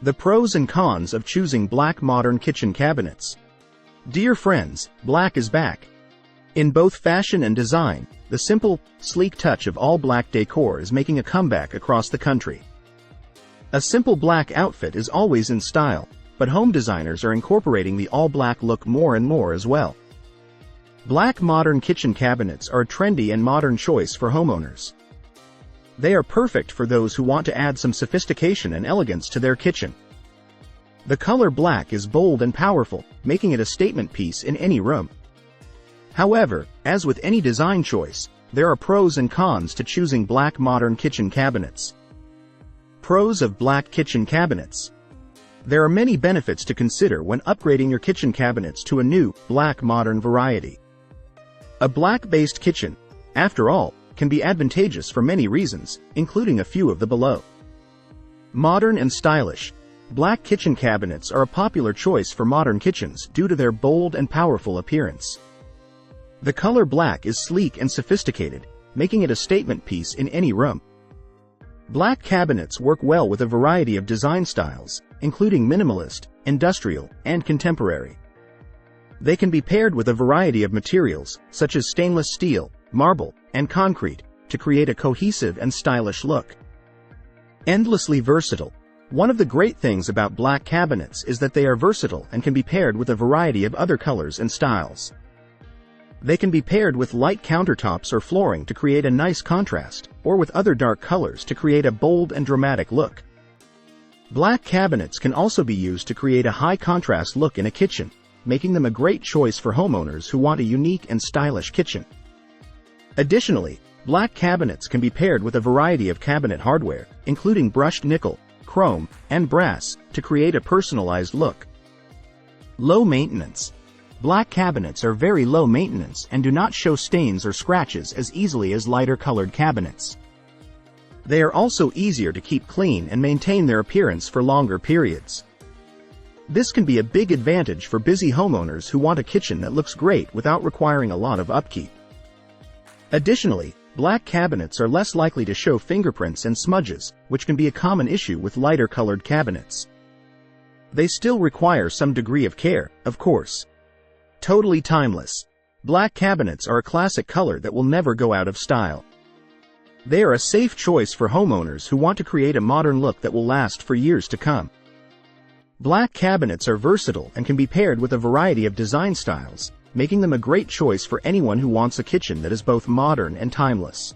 The pros and cons of choosing black modern kitchen cabinets. Dear friends, black is back. In both fashion and design, the simple, sleek touch of all-black decor is making a comeback across the country. A simple black outfit is always in style, but home designers are incorporating the all-black look more and more as well. Black modern kitchen cabinets are a trendy and modern choice for homeowners. They are perfect for those who want to add some sophistication and elegance to their kitchen. The color black is bold and powerful, making it a statement piece in any room. However, as with any design choice, there are pros and cons to choosing black modern kitchen cabinets. Pros of black kitchen cabinets. There are many benefits to consider when upgrading your kitchen cabinets to a new, black modern variety. A black-based kitchen, after all, can be advantageous for many reasons, including a few of the below. Modern and stylish. Black kitchen cabinets are a popular choice for modern kitchens due to their bold and powerful appearance. The color black is sleek and sophisticated, making it a statement piece in any room. Black cabinets work well with a variety of design styles, including minimalist, industrial, and contemporary. They can be paired with a variety of materials, such as stainless steel, marble, and concrete, to create a cohesive and stylish look. Endlessly versatile. One of the great things about black cabinets is that they are versatile and can be paired with a variety of other colors and styles. They can be paired with light countertops or flooring to create a nice contrast, or with other dark colors to create a bold and dramatic look. Black cabinets can also be used to create a high contrast look in a kitchen, making them a great choice for homeowners who want a unique and stylish kitchen. Additionally, black cabinets can be paired with a variety of cabinet hardware, including brushed nickel, chrome, and brass, to create a personalized look. Low maintenance. Black cabinets are very low maintenance and do not show stains or scratches as easily as lighter colored cabinets. They are also easier to keep clean and maintain their appearance for longer periods. This can be a big advantage for busy homeowners who want a kitchen that looks great without requiring a lot of upkeep. Additionally, black cabinets are less likely to show fingerprints and smudges, which can be a common issue with lighter colored cabinets. They still require some degree of care, of course. Totally timeless. Black cabinets are a classic color that will never go out of style. They are a safe choice for homeowners who want to create a modern look that will last for years to come. Black cabinets are versatile and can be paired with a variety of design styles, making them a great choice for anyone who wants a kitchen that is both modern and timeless.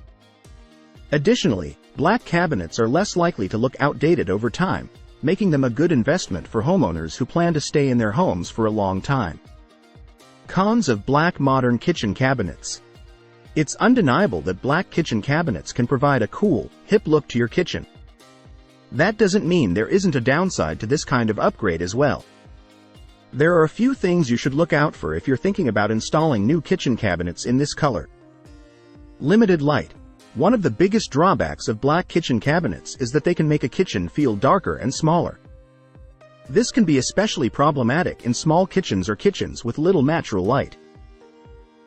Additionally, black cabinets are less likely to look outdated over time, making them a good investment for homeowners who plan to stay in their homes for a long time. Cons of black modern kitchen cabinets. It's undeniable that black kitchen cabinets can provide a cool, hip look to your kitchen. That doesn't mean there isn't a downside to this kind of upgrade as well. There are a few things you should look out for if you're thinking about installing new kitchen cabinets in this color. Limited light. One of the biggest drawbacks of black kitchen cabinets is that they can make a kitchen feel darker and smaller. This can be especially problematic in small kitchens or kitchens with little natural light.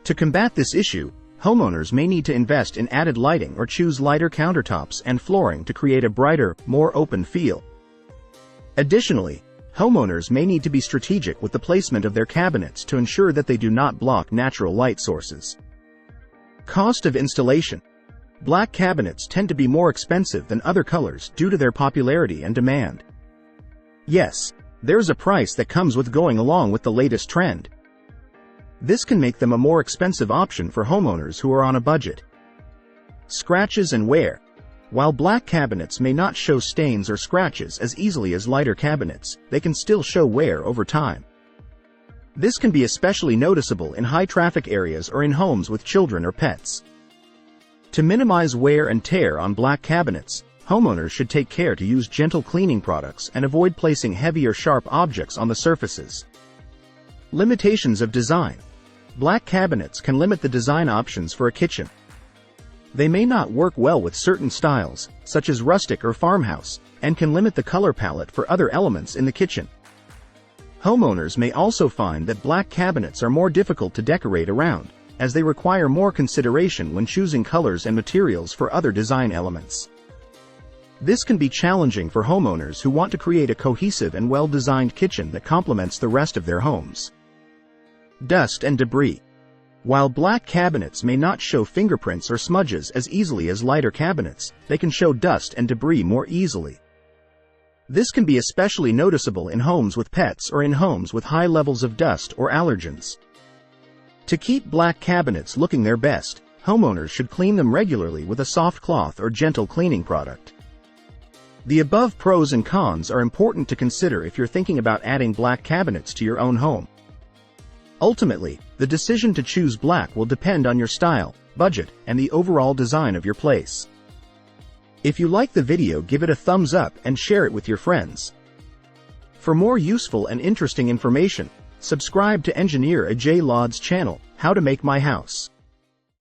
To combat this issue, homeowners may need to invest in added lighting or choose lighter countertops and flooring to create a brighter, more open feel. Additionally, homeowners may need to be strategic with the placement of their cabinets to ensure that they do not block natural light sources. Cost of installation. Black cabinets tend to be more expensive than other colors due to their popularity and demand. Yes, there's a price that comes with going along with the latest trend. This can make them a more expensive option for homeowners who are on a budget. Scratches and wear. While black cabinets may not show stains or scratches as easily as lighter cabinets, they can still show wear over time. This can be especially noticeable in high-traffic areas or in homes with children or pets. To minimize wear and tear on black cabinets, homeowners should take care to use gentle cleaning products and avoid placing heavy or sharp objects on the surfaces. Limitations of design. Black cabinets can limit the design options for a kitchen. They may not work well with certain styles, such as rustic or farmhouse, and can limit the color palette for other elements in the kitchen. Homeowners may also find that black cabinets are more difficult to decorate around, as they require more consideration when choosing colors and materials for other design elements. This can be challenging for homeowners who want to create a cohesive and well-designed kitchen that complements the rest of their homes. Dust and debris. While black cabinets may not show fingerprints or smudges as easily as lighter cabinets, they can show dust and debris more easily. This can be especially noticeable in homes with pets or in homes with high levels of dust or allergens. To keep black cabinets looking their best, homeowners should clean them regularly with a soft cloth or gentle cleaning product. The above pros and cons are important to consider if you're thinking about adding black cabinets to your own home. Ultimately, the decision to choose black will depend on your style, budget, and the overall design of your place. If you like the video, give it a thumbs up and share it with your friends. For more useful and interesting information, subscribe to Engineer Ajay Lod's channel, How to Make My House.